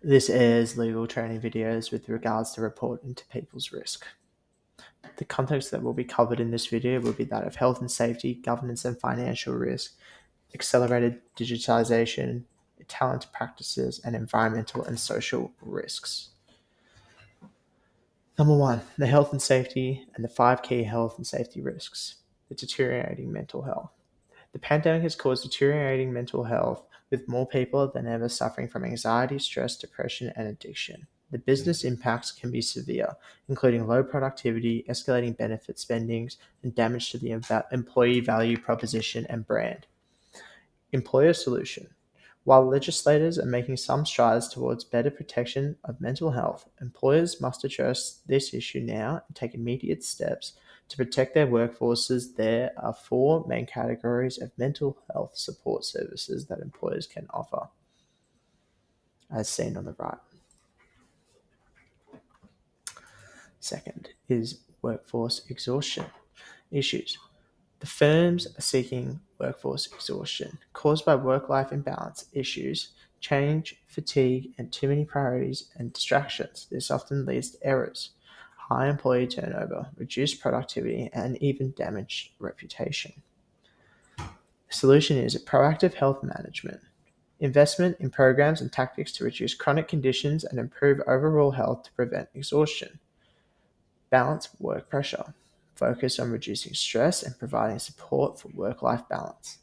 This airs legal training videos with regards to reporting to people's risk. The context that will be covered in this video will be that of health and safety, governance and financial risk, accelerated digitization, talent practices, and environmental and social risks. Number one, the health and safety and the 5 key health and safety risks. The deteriorating mental health. The pandemic has caused deteriorating mental health, with more people than ever suffering from anxiety, stress, depression, and addiction. The business impacts can be severe, including low productivity, escalating benefit spendings, and damage to the employee value proposition and brand. Employer solution. While legislators are making some strides towards better protection of mental health, employers must address this issue now and take immediate steps to protect their workforces. There are 4 main categories of mental health support services that employers can offer, as seen on the right. Second is workforce exhaustion issues. The firms are seeking workforce exhaustion caused by work-life imbalance issues, change, fatigue, and too many priorities and distractions. This often leads to errors, high employee turnover, reduced productivity, and even damaged reputation. The solution is proactive health management. Investment in programs and tactics to reduce chronic conditions and improve overall health to prevent exhaustion. Balance work pressure. Focus on reducing stress and providing support for work-life balance.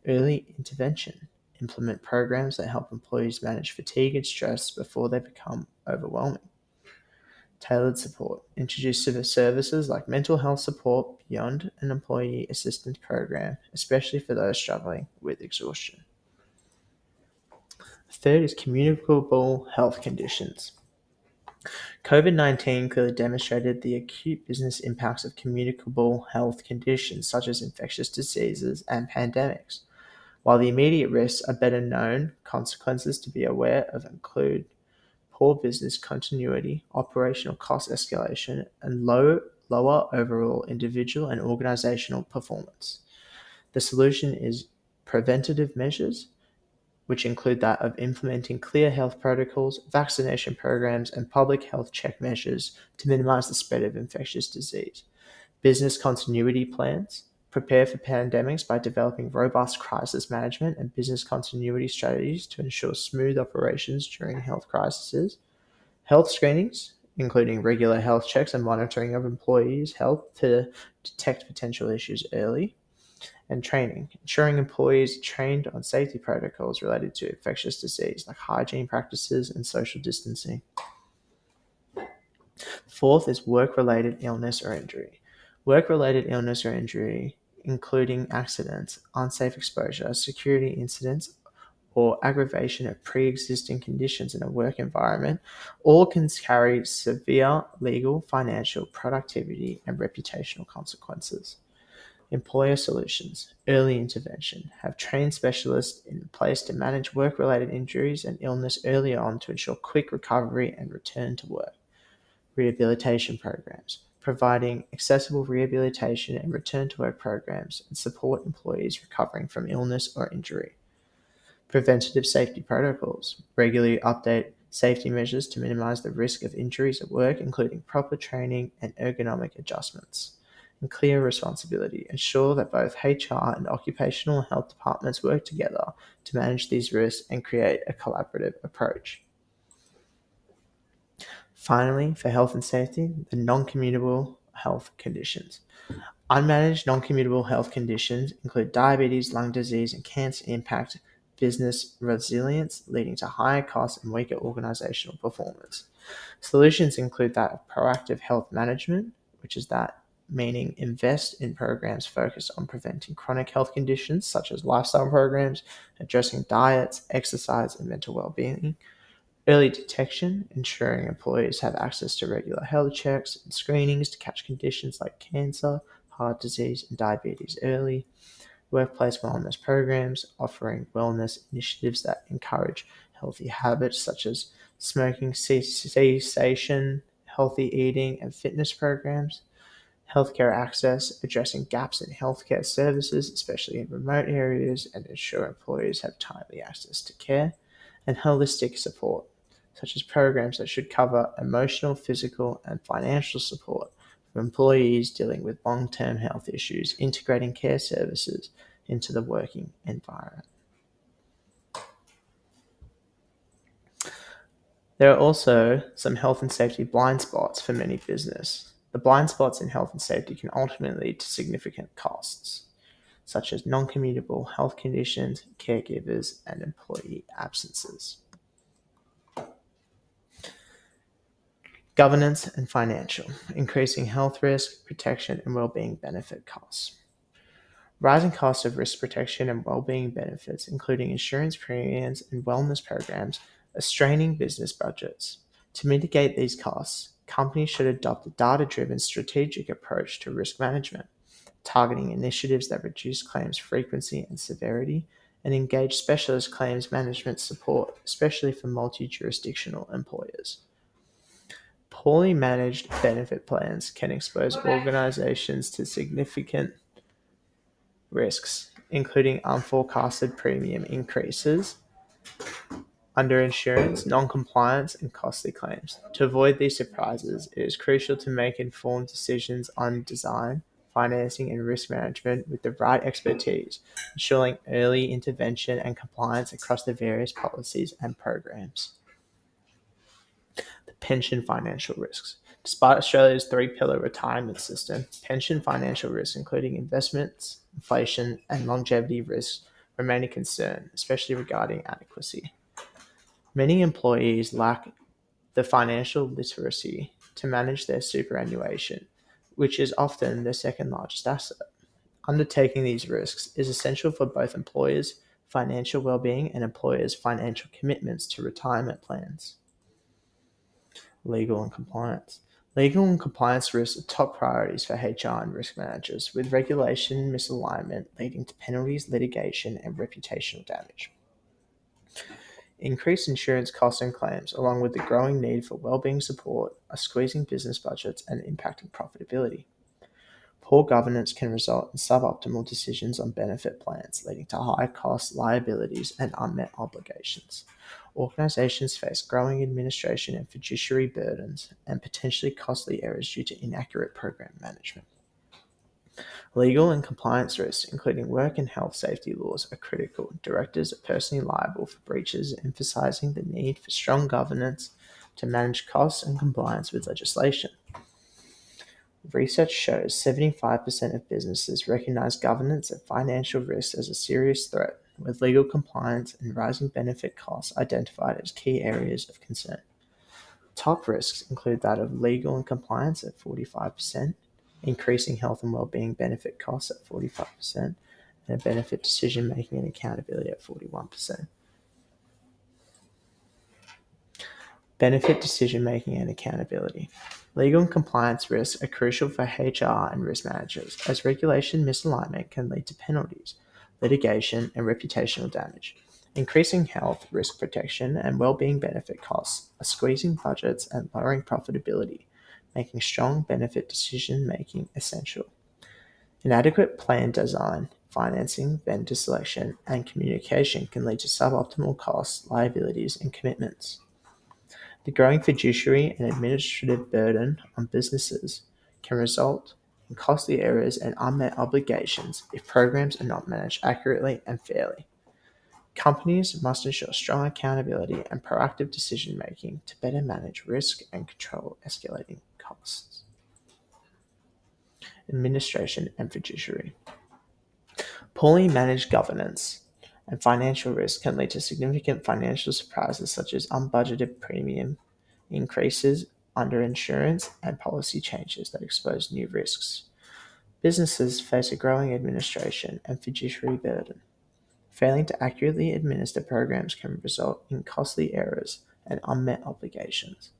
Early intervention. Implement programs that help employees manage fatigue and stress before they become overwhelming. Tailored support. Introduce services like mental health support beyond an employee assistance program, especially for those struggling with exhaustion. Third is communicable health conditions. COVID-19 clearly demonstrated the acute business impacts of communicable health conditions such as infectious diseases and pandemics. While the immediate risks are better known, consequences to be aware of include poor business continuity, operational cost escalation, and lower overall individual and organizational performance. The solution is preventative measures, which include that of implementing clear health protocols, vaccination programs, and public health check measures to minimize the spread of infectious disease. Business continuity plans. Prepare for pandemics by developing robust crisis management and business continuity strategies to ensure smooth operations during health crises. Health screenings, including regular health checks and monitoring of employees' health to detect potential issues early. And training, ensuring employees are trained on safety protocols related to infectious disease like hygiene practices and social distancing. Fourth is work-related illness or injury. Work-related illness or injury, including accidents, unsafe exposure, security incidents, or aggravation of pre-existing conditions in a work environment, all can carry severe legal, financial, productivity, and reputational consequences. Employer solutions, early intervention, have trained specialists in place to manage work-related injuries and illness early on to ensure quick recovery and return to work. Rehabilitation programs, providing accessible rehabilitation and return to work programs and support employees recovering from illness or injury. Preventative safety protocols, regularly update safety measures to minimize the risk of injuries at work, including proper training and ergonomic adjustments. And clear responsibility, ensure that both HR and occupational health departments work together to manage these risks and create a collaborative approach. Finally, for health and safety, the non-communicable health conditions. Unmanaged non-commutable health conditions include diabetes, lung disease, and cancer impact business resilience, leading to higher costs and weaker organizational performance. Solutions include that of proactive health management, which is that meaning invest in programs focused on preventing chronic health conditions such as lifestyle programs, addressing diets, exercise, and mental well-being. Early detection, ensuring employees have access to regular health checks and screenings to catch conditions like cancer, heart disease, and diabetes early. Workplace wellness programs, offering wellness initiatives that encourage healthy habits such as smoking cessation, healthy eating, and fitness programs. Healthcare access, addressing gaps in healthcare services, especially in remote areas, and ensure employees have timely access to care. And holistic support, such as programs that should cover emotional, physical, and financial support for employees dealing with long-term health issues, integrating care services into the working environment. There are also some health and safety blind spots for many business. The blind spots in health and safety can ultimately lead to significant costs, such as non-commutable health conditions, caregivers, and employee absences. Governance and financial, increasing health risk, protection, and well-being benefit costs. Rising costs of risk protection and well-being benefits, including insurance premiums and wellness programs, are straining business budgets. To mitigate these costs, companies should adopt a data-driven strategic approach to risk management, targeting initiatives that reduce claims frequency and severity, and engage specialist claims management support, especially for multi-jurisdictional employers. Poorly managed benefit plans can expose organizations to significant risks, including unforecasted premium increases, underinsurance, non-compliance, and costly claims. To avoid these surprises, it is crucial to make informed decisions on design, financing, and risk management with the right expertise, ensuring early intervention and compliance across the various policies and programs. The pension financial risks. Despite Australia's three-pillar retirement system, pension financial risks, including investments, inflation, and longevity risks, remain a concern, especially regarding adequacy. Many employees lack the financial literacy to manage their superannuation, which is often their second largest asset. Undertaking these risks is essential for both employers' financial well-being and employers' financial commitments to retirement plans. Legal and compliance. Legal and compliance risks are top priorities for HR and risk managers, with regulation misalignment leading to penalties, litigation, and reputational damage. Increased insurance costs and claims, along with the growing need for well-being support, are squeezing business budgets and impacting profitability. Poor governance can result in suboptimal decisions on benefit plans, leading to high costs, liabilities, and unmet obligations. Organizations face growing administration and fiduciary burdens and potentially costly errors due to inaccurate program management. Legal and compliance risks, including work and health safety laws, are critical. Directors are personally liable for breaches, emphasizing the need for strong governance to manage costs and compliance with legislation. Research shows 75% of businesses recognize governance and financial risks as a serious threat, with legal compliance and rising benefit costs identified as key areas of concern. Top risks include that of legal and compliance at 45%, increasing health and well-being benefit costs at 45%, and benefit decision-making and accountability at 41%. Benefit decision-making and accountability. Legal and compliance risks are crucial for HR and risk managers, as regulation misalignment can lead to penalties, litigation, and reputational damage. Increasing health, risk protection, and well-being benefit costs are squeezing budgets and lowering profitability, making strong benefit decision-making essential. Inadequate plan design, financing, vendor selection, and communication can lead to suboptimal costs, liabilities, and commitments. The growing fiduciary and administrative burden on businesses can result in costly errors and unmet obligations if programs are not managed accurately and fairly. Companies must ensure strong accountability and proactive decision-making to better manage risk and control escalating costs. Administration and fiduciary. Poorly managed governance and financial risk can lead to significant financial surprises such as unbudgeted premium increases, underinsurance, and policy changes that expose new risks. Businesses face a growing administration and fiduciary burden. Failing to accurately administer programs can result in costly errors and unmet obligations.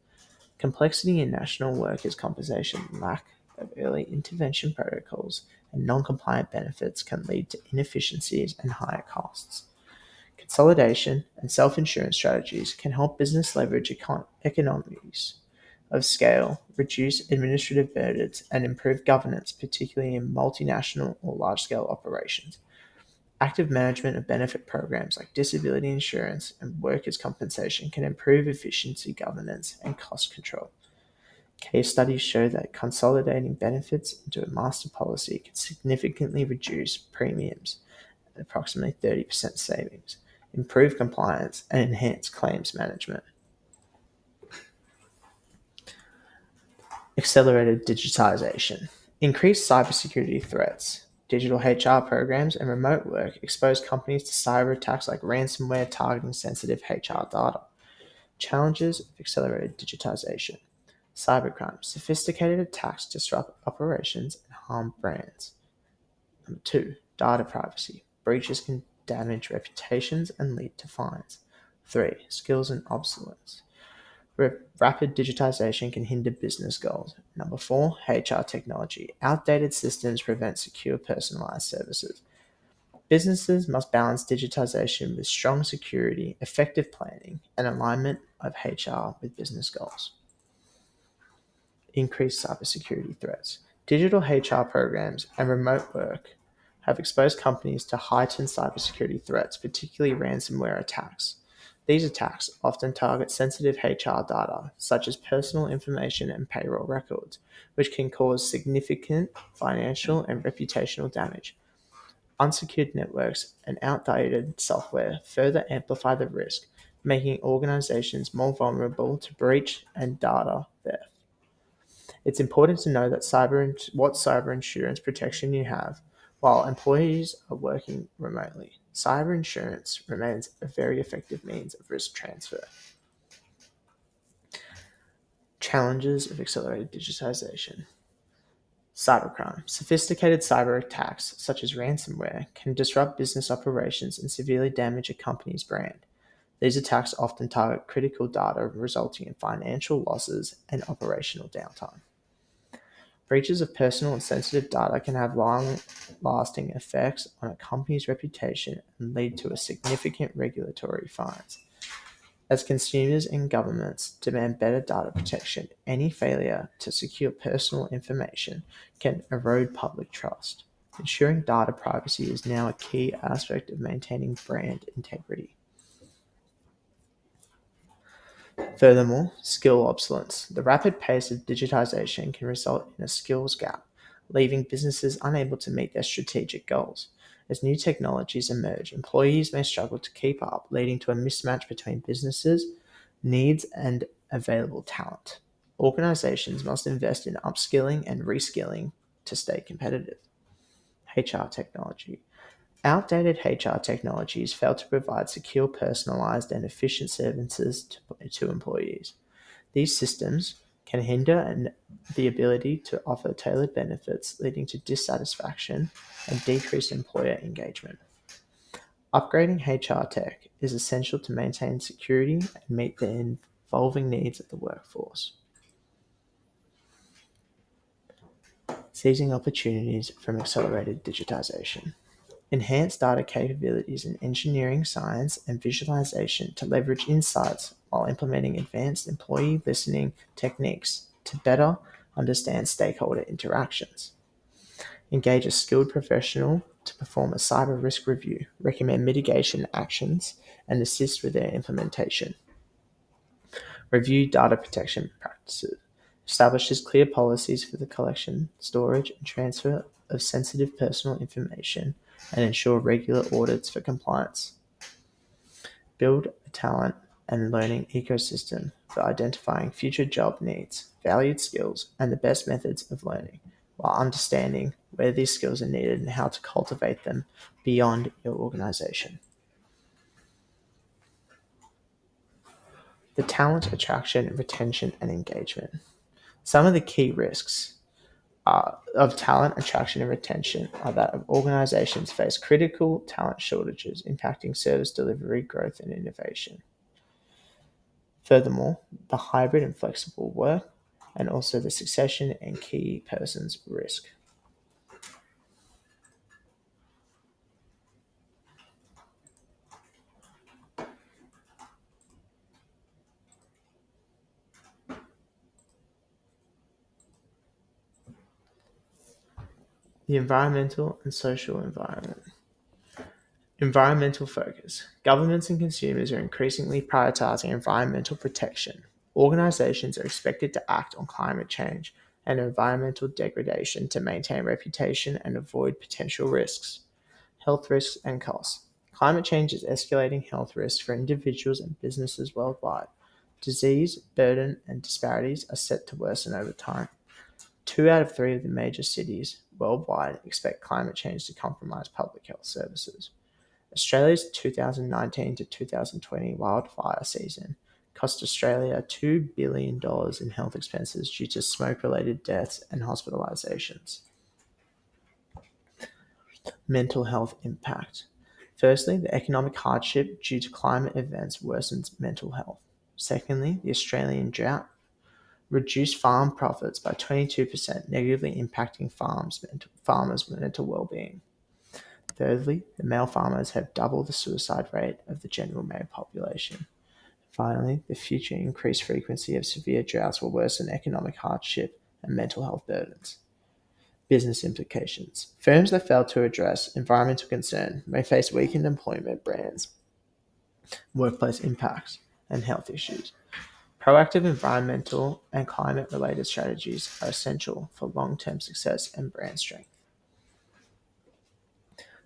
Complexity in national workers' compensation, lack of early intervention protocols, and non-compliant benefits can lead to inefficiencies and higher costs. Consolidation and self-insurance strategies can help business leverage economies of scale, reduce administrative burdens, and improve governance, particularly in multinational or large-scale operations. Active management of benefit programs like disability insurance and workers' compensation can improve efficiency, governance, and cost control. Case studies show that consolidating benefits into a master policy can significantly reduce premiums at approximately 30% savings, improve compliance, and enhance claims management. Accelerated digitization. Increased cybersecurity threats. Digital HR programs and remote work expose companies to cyber attacks like ransomware targeting sensitive HR data. Challenges of accelerated digitization. Cybercrime. Sophisticated attacks disrupt operations and harm brands. Number 2. Data privacy. Breaches can damage reputations and lead to fines. 3. Skills and obsolescence. Rapid digitization can hinder business goals. Number 4. HR technology. Outdated systems prevent secure personalized services. Businesses must balance digitization with strong security, effective planning, and alignment of HR with business goals. Increased cybersecurity threats. Digital HR programs and remote work have exposed companies to heightened cybersecurity threats, particularly ransomware attacks. These attacks often target sensitive HR data, such as personal information and payroll records, which can cause significant financial and reputational damage. Unsecured networks and outdated software further amplify the risk, making organizations more vulnerable to breach and data theft. It's important to know that what cyber insurance protection you have while employees are working remotely. Cyber insurance remains a very effective means of risk transfer. Challenges of accelerated digitization. Cybercrime. Sophisticated cyber attacks, such as ransomware, can disrupt business operations and severely damage a company's brand. These attacks often target critical data, resulting in financial losses and operational downtime. Breaches of personal and sensitive data can have long-lasting effects on a company's reputation and lead to a significant regulatory fines. As consumers and governments demand better data protection, any failure to secure personal information can erode public trust. Ensuring data privacy is now a key aspect of maintaining brand integrity. Furthermore, skill obsolescence. The rapid pace of digitization can result in a skills gap, leaving businesses unable to meet their strategic goals. As new technologies emerge, employees may struggle to keep up, leading to a mismatch between businesses' needs and available talent. Organizations must invest in upskilling and reskilling to stay competitive. HR technology. Outdated HR technologies fail to provide secure, personalized, and efficient services to employees. These systems can hinder the ability to offer tailored benefits, leading to dissatisfaction and decreased employer engagement. Upgrading HR tech is essential to maintain security and meet the evolving needs of the workforce. Seizing opportunities from accelerated digitization. Enhance data capabilities in engineering, science, and visualization to leverage insights while implementing advanced employee listening techniques to better understand stakeholder interactions. Engage a skilled professional to perform a cyber risk review, recommend mitigation actions, and assist with their implementation. Review data protection practices. Establishes clear policies for the collection, storage, and transfer of sensitive personal information and ensure regular audits for compliance. Build a talent and learning ecosystem for identifying future job needs, valued skills, and the best methods of learning, while understanding where these skills are needed and how to cultivate them beyond your organization. The talent attraction, retention, and engagement. Some of the key risks of talent attraction and retention are that organizations face critical talent shortages impacting service delivery, growth, and innovation. Furthermore, the hybrid and flexible work, and also the succession and key persons risk. The environmental and social environment. Environmental focus. Governments and consumers are increasingly prioritizing environmental protection. Organizations are expected to act on climate change and environmental degradation to maintain reputation and avoid potential risks. Health risks and costs. Climate change is escalating health risks for individuals and businesses worldwide. Disease, burden, and disparities are set to worsen over time. 2 out of 3 of the major cities worldwide expect climate change to compromise public health services. Australia's 2019 to 2020 wildfire season cost Australia $2 billion in health expenses due to smoke related deaths and hospitalizations. Mental health impact. Firstly, the economic hardship due to climate events worsens mental health. Secondly, the Australian drought reduced farm profits by 22%, negatively impacting farmers' mental well-being. Thirdly, the male farmers have double the suicide rate of the general male population. Finally, the future increased frequency of severe droughts will worsen economic hardship and mental health burdens. Business implications. Firms that fail to address environmental concern may face weakened employment brands, workplace impacts, and health issues. Proactive environmental and climate related strategies are essential for long term success and brand strength.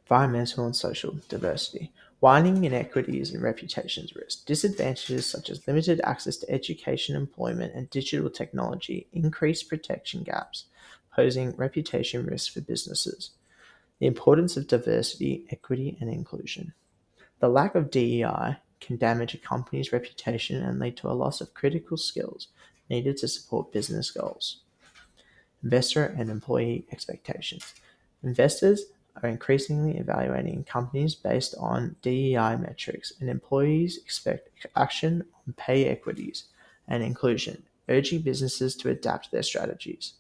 Environmental and social diversity. Widening inequities and reputations risk. Disadvantages such as limited access to education, employment, and digital technology increase protection gaps, posing reputation risks for businesses. The importance of diversity, equity, and inclusion. The lack of DEI can damage a company's reputation and lead to a loss of critical skills needed to support business goals. Investor and employee expectations. Investors are increasingly evaluating companies based on DEI metrics, and employees expect action on pay equities and inclusion, urging businesses to adapt their strategies.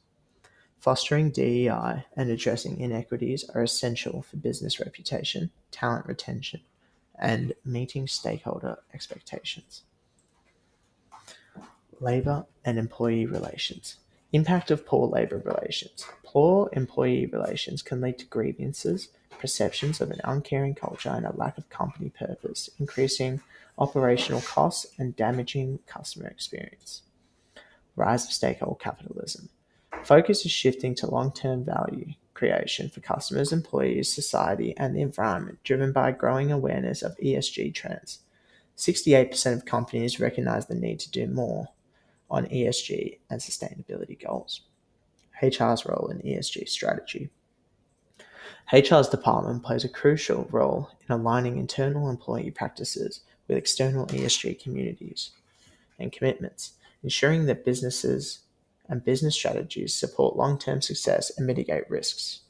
Fostering DEI and addressing inequities are essential for business reputation, talent retention, and meeting stakeholder expectations. Labor and employee relations. Impact of poor labor relations. Poor employee relations can lead to grievances, perceptions of an uncaring culture, and a lack of company purpose, increasing operational costs and damaging customer experience. Rise of stakeholder capitalism. Focus is shifting to long-term value creation for customers, employees, society, and the environment, driven by growing awareness of ESG trends. 68% of companies recognize the need to do more on ESG and sustainability goals. HR's role in ESG strategy. HR's department plays a crucial role in aligning internal employee practices with external ESG communities and commitments, ensuring that businesses and business strategies support long-term success and mitigate risks.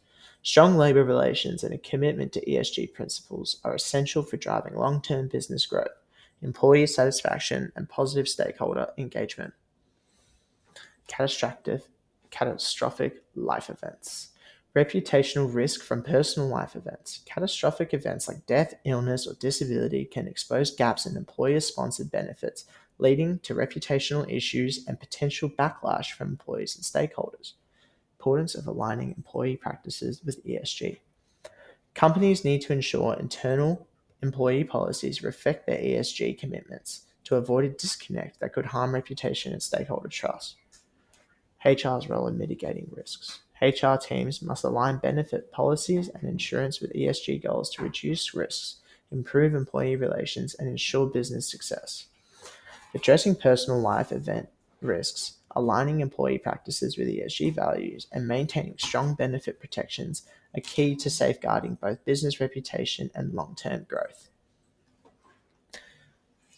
Strong labor relations and a commitment to ESG principles are essential for driving long-term business growth, employee satisfaction, and positive stakeholder engagement. Catastrophic life events. Reputational risk from personal life events. Catastrophic events like death, illness, or disability can expose gaps in employer-sponsored benefits, leading to reputational issues and potential backlash from employees and stakeholders. Importance of aligning employee practices with ESG. Companies need to ensure internal employee policies reflect their ESG commitments to avoid a disconnect that could harm reputation and stakeholder trust. HR's role in mitigating risks. HR teams must align benefit policies and insurance with ESG goals to reduce risks, improve employee relations, and ensure business success. Addressing personal life event risks, aligning employee practices with ESG values, and maintaining strong benefit protections are key to safeguarding both business reputation and long-term growth.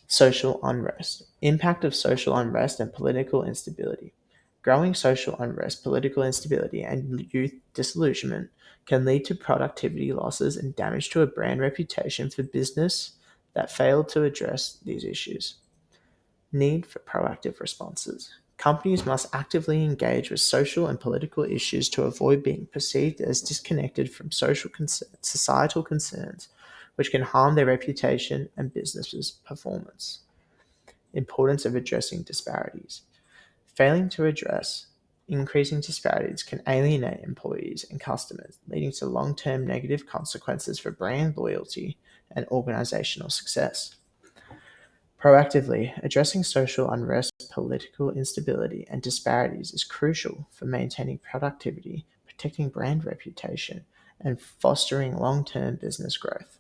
Social unrest. Impact of social unrest and political instability. Growing social unrest, political instability, and youth disillusionment can lead to productivity losses and damage to a brand reputation for business that failed to address these issues. Need for proactive responses. Companies must actively engage with social and political issues to avoid being perceived as disconnected from societal concerns, which can harm their reputation and business's performance. Importance of addressing disparities. Failing to address increasing disparities can alienate employees and customers, leading to long-term negative consequences for brand loyalty and organizational success. Proactively addressing social unrest, political instability, and disparities is crucial for maintaining productivity, protecting brand reputation, and fostering long-term business growth.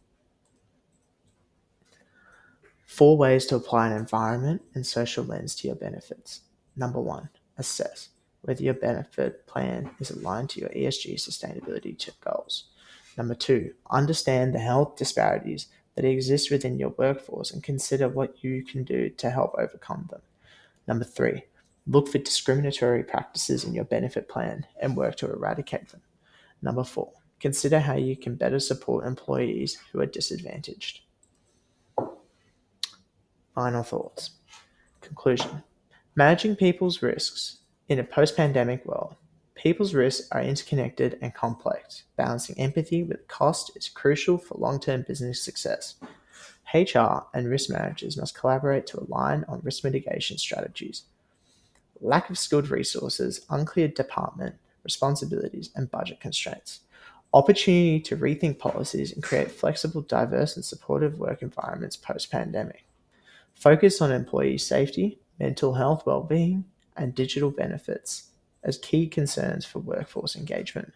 4 ways to apply an environment and social lens to your benefits. Number 1, assess whether your benefit plan is aligned to your ESG sustainability goals. Number 2, understand the health disparities that exist within your workforce and consider what you can do to help overcome them. Number 3, look for discriminatory practices in your benefit plan and work to eradicate them. Number 4, consider how you can better support employees who are disadvantaged. Final thoughts. Conclusion. Managing people's risks in a post-pandemic world. People's risks are interconnected and complex. Balancing empathy with cost is crucial for long-term business success. HR and risk managers must collaborate to align on risk mitigation strategies. Lack of skilled resources, unclear department responsibilities, and budget constraints. Opportunity to rethink policies and create flexible, diverse, and supportive work environments post-pandemic. Focus on employee safety, mental health well-being, and digital benefits as key concerns for workforce engagement.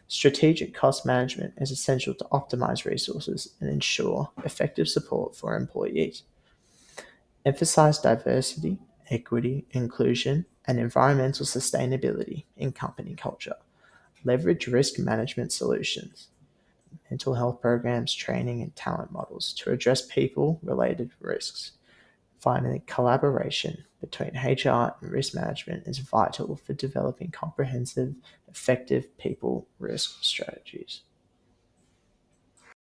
Strategic cost management is essential to optimize resources and ensure effective support for employees. Emphasize diversity, equity, inclusion, and environmental sustainability in company culture. Leverage risk management solutions, mental health programs, training, and talent models to address people-related risks. Finally, collaboration between HR and risk management is vital for developing comprehensive, effective people risk strategies.